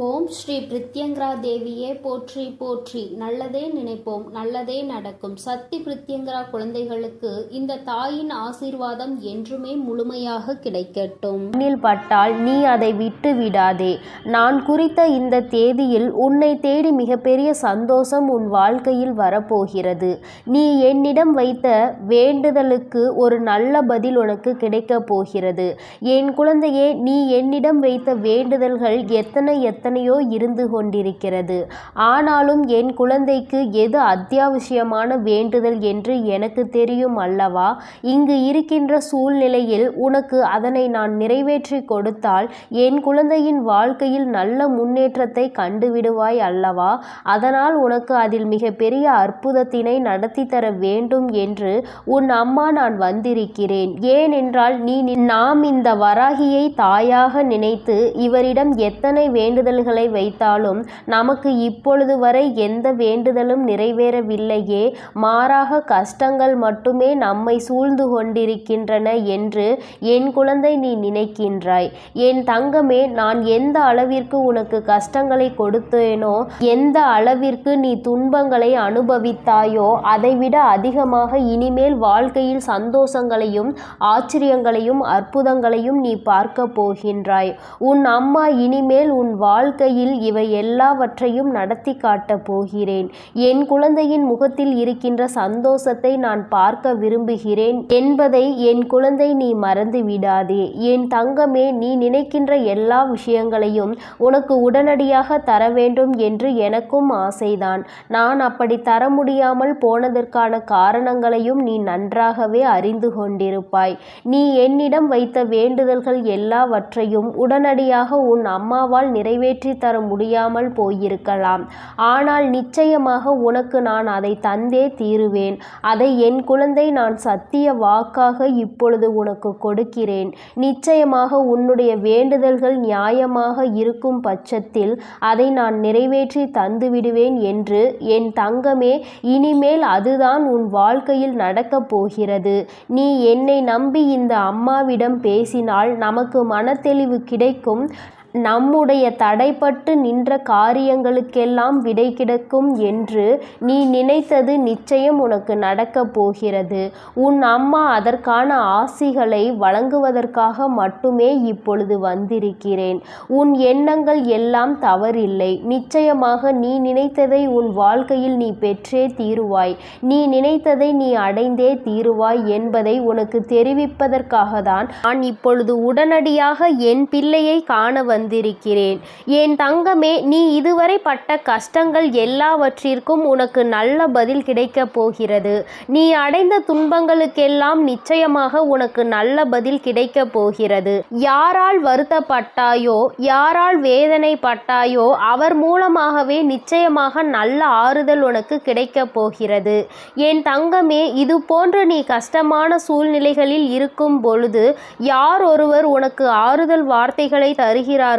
ஓம் ஸ்ரீ பிரித்யங்கரா தேவியே போற்றி போற்றி. நல்லதே நினைப்போம், நல்லதே நடக்கும். சக்தி பிரித்யங்கரா குழந்தைகளுக்கு இந்த தாயின் ஆசீர்வாதம் என்றுமே முழுமையாக கிடைக்கட்டும். கண்ணில் பட்டால் நீ அதை விட்டு விடாதே. நான் குறித்த இந்த தேதியில் உன்னை தேடி மிகப்பெரிய சந்தோஷம் உன் வாழ்க்கையில் வரப்போகிறது. நீ என்னிடம் வைத்த வேண்டுதலுக்கு ஒரு நல்ல பதில் உனக்கு கிடைக்கப் போகிறது. என் குழந்தையே, நீ என்னிடம் வைத்த வேண்டுதல்கள் எத்தனையோ இருந்து கொண்டிருக்கிறது. ஆனாலும் என் குழந்தைக்கு எது அத்தியாவசியமான வேண்டுதல் என்று எனக்கு தெரியும் அல்லவா? இங்கு இருக்கின்ற சூழ்நிலையில் உனக்கு அதனை நான் நிறைவேற்றி கொடுத்தால் என் குழந்தையின் வாழ்க்கையில் நல்ல முன்னேற்றத்தை கண்டுவிடுவாய் அல்லவா? அதனால் உனக்கு அதில் மிகப்பெரிய அற்புதத்தினை நடத்தி தர வேண்டும் என்று உன் அம்மா நான் வந்திருக்கிறேன். ஏனென்றால் நாம் இந்த வராகியை தாயாக நினைத்து இவரிடம் எத்தனை வேண்டுதல்களை வைத்தாலும் நமக்கு இப்பொழுது வரை எந்த வேண்டுதலும் நிறைவேறவில்லையே, மாறாக கஷ்டங்கள் மட்டுமே நம்மை சூழ்ந்து கொண்டிருக்கின்றன என்று என் குழந்தை நீ நினைக்கின்றாய். என் தங்கமே, நான் எந்த அளவிற்கு உனக்கு கஷ்டங்களை கொடுத்தேனோ, எந்த அளவிற்கு நீ துன்பங்களை அனுபவித்தாயோ, அதைவிட அதிகமாக இனிமேல் வாழ்க்கையில் சந்தோஷங்களையும் ஆச்சரியங்களையும் அற்புதங்களையும் நீ பார்க்க போகின்றாய். உன் அம்மா இனிமேல் உன் வாழ்க்கையில் இவை எல்லாவற்றையும் நடத்தி காட்டப் போகிறேன். என் குழந்தையின் முகத்தில் இருக்கின்ற சந்தோஷத்தை நான் பார்க்க விரும்புகிறேன் என்பதை என் குழந்தை நீ மறந்து விடாதே. என் தங்கமே, நீ நினைக்கின்ற எல்லா விஷயங்களையும் உனக்கு உடனடியாக தர வேண்டும் என்று எனக்கும் ஆசைதான். நான் அப்படி தர முடியாமல் போனதற்கான காரணங்களையும் நீ நன்றாகவே அறிந்து கொண்டிருப்பாய். நீ என்னிடம் வைத்த வேண்டுதல்கள் எல்லாவற்றையும் உடனடியாக உன் அம்மாவால் நிறைவேற்றி தர முடியாமல் போயிருக்கலாம். ஆனால் நிச்சயமாக உனக்கு நான் அதை தந்தே தீருவேன். அதை என் குழந்தை நான் சத்திய வாக்காக இப்பொழுது உனக்கு கொடுக்கிறேன். நிச்சயமாக உன்னுடைய வேண்டுதல்கள் நியாயமாக இருக்கும் பட்சத்தில் அதை நான் நிறைவேற்றி தந்துவிடுவேன் என்று என் தங்கமே, இனிமேல் அதுதான் உன் வாழ்க்கையில் நடக்கப் போகிறது. நீ என்னை நம்பி இந்த அம்மாவிடம் பேசினால் நமக்கு மனத்தெளிவு கிடைக்கும். நம்முடைய தடைப்பட்டு நின்ற காரியங்களுக்கெல்லாம் விடை கிடைக்கும் என்று நீ நினைத்தது நிச்சயம் உனக்கு நடக்கப் போகிறது. உன் அம்மா அதற்கான ஆசிகளை வழங்குவதற்காக மட்டுமே இப்பொழுது வந்திருக்கிறேன். உன் எண்ணங்கள் எல்லாம் தவறில்லை. நிச்சயமாக நீ நினைத்ததை உன் வாழ்க்கையில் நீ பெற்றே தீருவாய். நீ நினைத்ததை நீ அடைந்தே தீருவாய் என்பதை உனக்கு தெரிவிப்பதற்காக தான் நான் இப்பொழுது உடனடியாக என் பிள்ளையை காண வந்திருக்கிறேன். என் தங்கமே, நீ இதுவரை பட்ட கஷ்டங்கள் எல்லாவற்றிற்கும் உனக்கு நல்ல பதில் கிடைக்கப் போகிறது. நீ அடைந்த துன்பங்களுக்கெல்லாம் நிச்சயமாக உனக்கு நல்ல பதில் கிடைக்கப் போகிறது. யாரால் வருத்தப்பட்டாயோ, யாரால் வேதனைப்பட்டாயோ, அவர் மூலமாகவே நிச்சயமாக நல்ல ஆறுதல் உனக்கு கிடைக்கப் போகிறது. என் தங்கமே, இது போன்று நீ கஷ்டமான சூழ்நிலைகளில் இருக்கும் பொழுது யார் ஒருவர் உனக்கு ஆறுதல் வார்த்தைகளை தருகிறார்களோ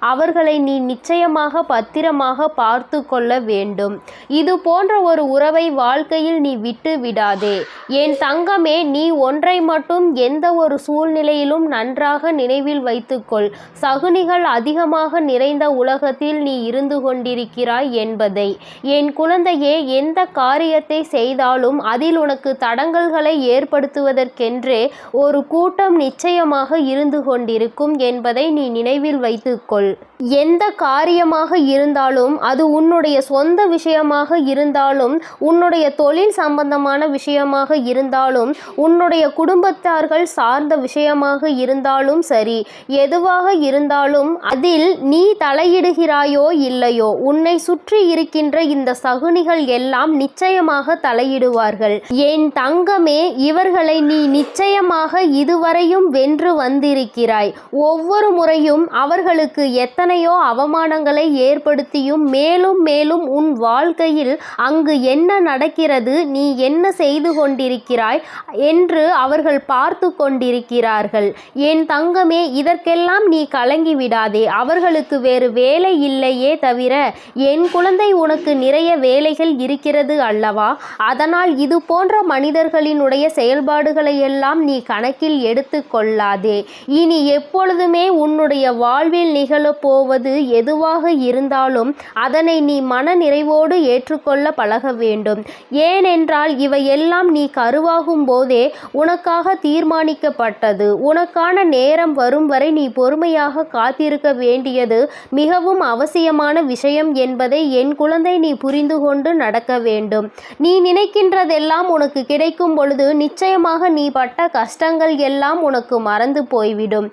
அவர்களை நீ நிச்சயமாக பத்திரமாக பார்த்து கொள்ள வேண்டும். இது போன்ற ஒரு உறவை வாழ்க்கையில் நீ விட்டு விடாதே. என் தங்கமே, நீ ஒன்றை மட்டும் எந்த ஒரு சூழ்நிலையிலும் நன்றாக நினைவில் வைத்துக்கொள். சகுனிகள் அதிகமாக நிறைந்த உலகத்தில் நீ இருந்து கொண்டிருக்கிறாய் என்பதை. என் குழந்தையே, எந்த காரியத்தை செய்தாலும் அதில் உனக்கு தடங்கல்களை ஏற்படுத்துவதற்கென்றே ஒரு கூட்டம் நிச்சயமாக இருந்து கொண்டிருக்கும் என்பதை நீ நினைவில் வைத்துக்கொள். எந்த காரியமாக இருந்தாலும், அது உன்னுடைய சொந்த விஷயமாக இருந்தாலும், உன்னுடைய தொழில் சம்பந்தமான விஷயமாக இருந்தாலும், உன்னுடைய குடும்பத்தார்கள் சார்ந்த விஷயமாக இருந்தாலும் சரி, எதுவாக இருந்தாலும் அதில் நீ தலையிடுகிறாயோ இல்லையோ, உன்னை சுற்றி இருக்கின்ற இந்த சகுனிகள் எல்லாம் நிச்சயமாக தலையிடுவார்கள். என் தங்கமே, இவர்களை நீ நிச்சயமாக இதுவரையும் வென்று வந்திருக்கிறாய். ஒவ்வொரு முறையும் அவர்களுக்கு எத்தனையோ அவமானங்களை ஏற்படுத்தியும் மேலும் மேலும் உன் வாழ்க்கையில் அங்கு என்ன நடக்கிறது, நீ என்ன செய்து கொண்டிருக்கிறாய் என்று அவர்கள் பார்த்து கொண்டிருக்கிறார்கள். என் தங்கமே, இதற்கெல்லாம் நீ கலங்கி விடாதே. அவர்களுக்கு வேறு வேலை இல்லையே தவிர என் குழந்தை உனக்கு நிறைய வேலைகள் இருக்கிறது அல்லவா? அதனால் இது போன்ற மனிதர்களினுடைய செயல்பாடுகளை எல்லாம் நீ கணக்கில் எடுத்து கொள்ளாதே. இனி எப்பொழுதுமே உன்னுடைய வாழ்வில் நிகழப்போவது எதுவாக இருந்தாலும் அதனை நீ மன நிறைவோடு ஏற்றுக்கொள்ள பழக வேண்டும். ஏனென்றால் இவையெல்லாம் நீ கருவாகும் போதே உனக்காக தீர்மானிக்கப்பட்டது. உனக்கான நேரம் வரும் வரை நீ பொறுமையாக காத்திருக்க வேண்டியது மிகவும் அவசியமான விஷயம் என்பதை என் குழந்தை நீ புரிந்து கொண்டு நடக்க வேண்டும். நீ நினைக்கின்றதெல்லாம் உனக்கு கிடைக்கும் பொழுது நிச்சயமாக நீ பட்ட கஷ்டங்கள் எல்லாம் உனக்கு மறந்து போய்விடும்.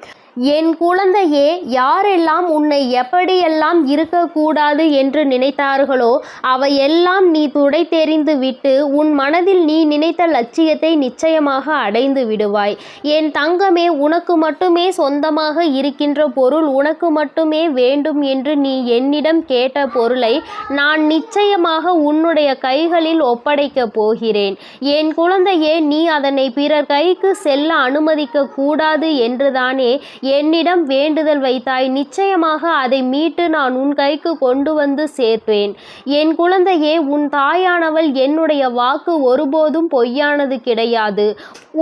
என் குழந்தையே, யாரெல்லாம் உன்னை எப்படியெல்லாம் இருக்கக்கூடாது என்று நினைத்தார்களோ அவையெல்லாம் நீ துடைத்தெறிந்து விட்டு உன் மனதில் நீ நினைத்த லட்சியத்தை நிச்சயமாக அடைந்து விடுவாய். என் தங்கமே, உனக்கு மட்டுமே சொந்தமாக இருக்கின்ற பொருள் உனக்கு மட்டுமே வேண்டும் என்று நீ என்னிடம் கேட்ட பொருளை நான் நிச்சயமாக உன்னுடைய கைகளில் ஒப்படைக்கப் போகிறேன். என் குழந்தையே, நீ அதனை பிறர் கைக்கு செல்ல அனுமதிக்க கூடாது என்றுதானே என்னிடம் வேண்டுதல் வைத்தாய். நிச்சயமாக அதை மீட்டு நான் உன் கைக்கு கொண்டு வந்து சேர்ப்பேன். என் குழந்தையே, உன் தாயானவள் என்னுடைய வாக்கு ஒருபோதும் பொய்யானது கிடையாது.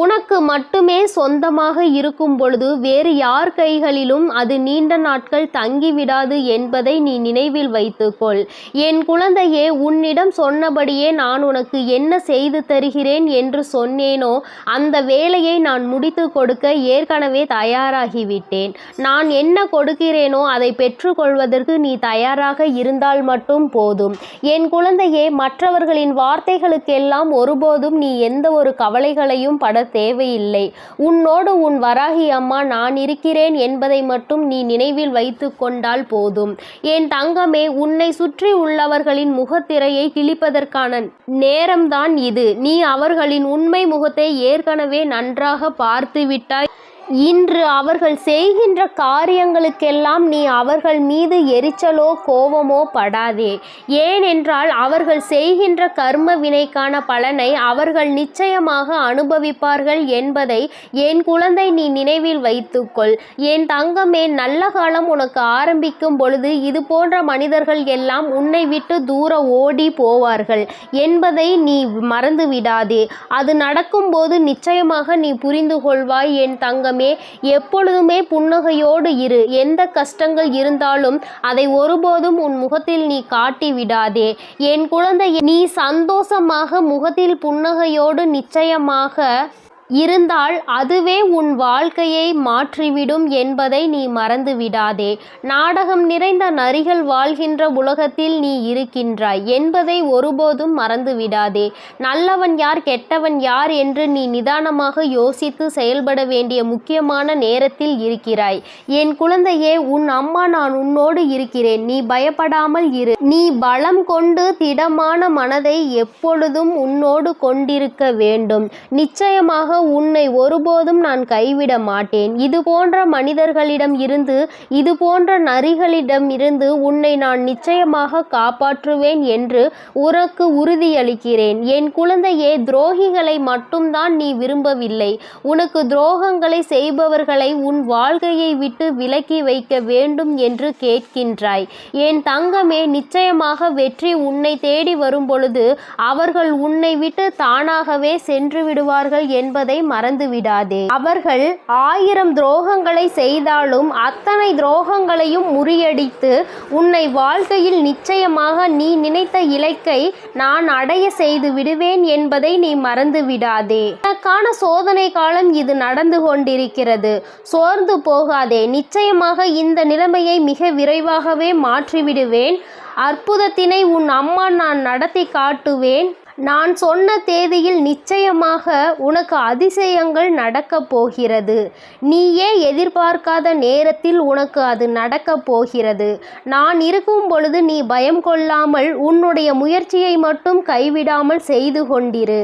உனக்கு மட்டுமே சொந்தமாக இருக்கும் பொழுது வேறு யார் கைகளிலும் அது நீண்ட நாட்கள் தங்கிவிடாது என்பதை நீ நினைவில் வைத்துக்கொள். என் குழந்தையே, உன்னிடம் சொன்னபடியே நான் உனக்கு என்ன செய்து தருகிறேன் என்று சொன்னேனோ அந்த வேலையை நான் முடித்து கொடுக்க ஏற்கனவே தயாராகிவிட்டேன். நான் என்ன கொடுக்கிறேனோ அதை பெற்றுக்கொள்வதற்கு நீ தயாராக இருந்தால் மட்டும் போதும். என் குழந்தையே, மற்றவர்களின் வார்த்தைகளுக்கெல்லாம் ஒருபோதும் நீ எந்த ஒரு கவலைகளையும் பட தேவையில்லை. உன்னோடு உன் வராகி அம்மா நான் இருக்கிறேன் என்பதை மட்டும் நீ நினைவில் வைத்து கொண்டால் போதும். என் தங்கமே, உன்னை சுற்றி உள்ளவர்களின் முகத்திரையை கிழிப்பதற்கான நேரம்தான் இது. நீ அவர்களின் உண்மை முகத்தை ஏற்கனவே நன்றாக பார்த்து விட்டாய். இன்று அவர்கள் செய்கின்ற காரியங்களுக்கெல்லாம் நீ அவர்கள் மீது எரிச்சலோ கோபமோ படாதே. ஏனென்றால் அவர்கள் செய்கின்ற கர்ம வினைக்கான பலனை அவர்கள் நிச்சயமாக அனுபவிப்பார்கள் என்பதை என் குழந்தை நீ நினைவில் வைத்துக்கொள். என் தங்கமே, நல்ல காலம் உனக்கு ஆரம்பிக்கும் பொழுது இது போன்ற மனிதர்கள் எல்லாம் உன்னை விட்டு தூர ஓடி போவார்கள் என்பதை நீ மறந்து விடாதே. அது நடக்கும்போது நிச்சயமாக நீ புரிந்து கொள்வாய். என் தங்கமே, எப்பொழுதுமே புன்னகையோடு இரு. எந்த கஷ்டங்கள் இருந்தாலும் அதை ஒருபோதும் உன் முகத்தில் நீ காட்டி விடாதே. என் குழந்தை, நீ சந்தோஷமாக முகத்தில் புன்னகையோடு நிச்சயமாக இருந்தால் அதுவே உன் வாழ்க்கையை மாற்றிவிடும் என்பதை நீ மறந்து விடாதே. நாடகம் நிறைந்த நரிகள் வாழ்கின்ற உலகத்தில் நீ இருக்கின்றாய் என்பதை ஒருபோதும் மறந்து விடாதே. நல்லவன் யார் கெட்டவன் யார் என்று நீ நிதானமாக யோசித்து செயல்பட வேண்டிய முக்கியமான நேரத்தில் இருக்கிறாய். என் குழந்தையே, உன் அம்மா நான் உன்னோடு இருக்கிறேன். நீ பயப்படாமல் இரு. நீ பலம் கொண்டு திடமான மனதை எப்பொழுதும் உன்னோடு கொண்டிருக்க வேண்டும். நிச்சயமாக உன்னை ஒருபோதும் நான் கைவிட மாட்டேன். இது போன்ற மனிதர்களிடம் இருந்து, இது போன்ற நரிகளிடம் இருந்து உன்னை நான் நிச்சயமாக காப்பாற்றுவேன் என்று உனக்கு உறுதியளிக்கிறேன். என் குழந்தையே, துரோகிகளை மட்டும்தான் நீ விரும்பவில்லை. உனக்கு துரோகங்களை செய்பவர்களை உன் வாழ்க்கையை விட்டு விலக்கி வைக்க வேண்டும் என்று கேட்கின்றாய். என் தங்கமே, நிச்சயமாக வெற்றி உன்னை தேடி வரும் பொழுது அவர்கள் உன்னை விட்டு தானாகவே சென்று விடுவார்கள் என்பதை மறந்து விடாதே. அவர்கள் 1000 துரோகங்களை செய்தாலும் அத்தனை துரோகங்களையும் முறியடித்து உன்னை வாழ்க்கையில் நிச்சயமாக நீ நினைத்த இலக்கை நான் அடைய செய்து விடுவேன் என்பதை நீ மறந்து விடாதே. உனக்கான சோதனை காலம் இது நடந்து கொண்டிருக்கிறது. சோர்ந்து போகாதே. நிச்சயமாக இந்த நிலைமையை மிக விரைவாகவே மாற்றிவிடுவேன். அற்புதத்தினை உன் அம்மா நான் நடத்தி காட்டுவேன். நான் சொன்ன தேதியில் நிச்சயமாக உனக்கு அதிசயங்கள் நடக்கப் போகிறது. நீயே எதிர்பார்க்காத நேரத்தில் உனக்கு அது நடக்கப் போகிறது. நான் இருக்கும் பொழுது நீ பயம் கொள்ளாமல் உன்னுடைய முயற்சியை மட்டும் கைவிடாமல் செய்து கொண்டிரு.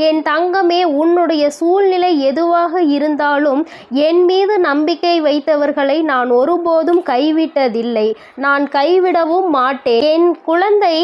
என் தங்கமே, உன்னுடைய சூழ்நிலை எதுவாக இருந்தாலும் என் மீது நம்பிக்கை வைத்தவர்களை நான் ஒருபோதும் கைவிட்டதில்லை. நான் கைவிடவும் மாட்டேன். என் குழந்தை,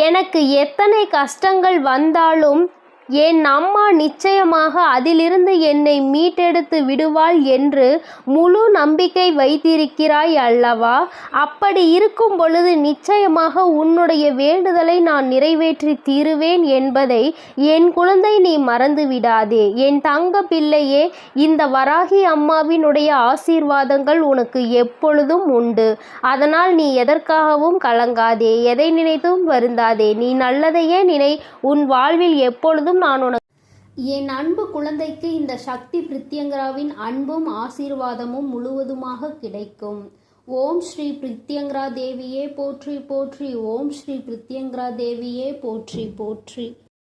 எனக்கு எத்தனை கஷ்டங்கள் வந்தாலும் என் அம்மா நிச்சயமாக அதிலிருந்து என்னை மீட்டெடுத்து விடுவாள் என்று முழு நம்பிக்கை வைத்திருக்கிறாய் அல்லவா? அப்படி இருக்கும் பொழுது நிச்சயமாக உன்னுடைய வேண்டுதலை நான் நிறைவேற்றி தீருவேன் என்பதை என் குழந்தை நீ மறந்து விடாதே. என் தங்க பிள்ளையே, இந்த வராகி அம்மாவினுடைய ஆசீர்வாதங்கள் உனக்கு எப்பொழுதும் உண்டு. அதனால் நீ எதற்காகவும் கலங்காதே, எதை நினைத்தும் வருந்தாதே. நீ நல்லதையே நினை. உன் வாழ்வில் எப்பொழுதும் என் அன்பு குழந்தைக்கு இந்த சக்தி பிரித்யங்கராவின் அன்பும் ஆசீர்வாதமும் முழுவதுமாக கிடைக்கும். ஓம் ஸ்ரீ பிரித்யங்கரா தேவியே போற்றி போற்றி. ஓம் ஸ்ரீ பிரித்யங்கரா தேவியே போற்றி போற்றி.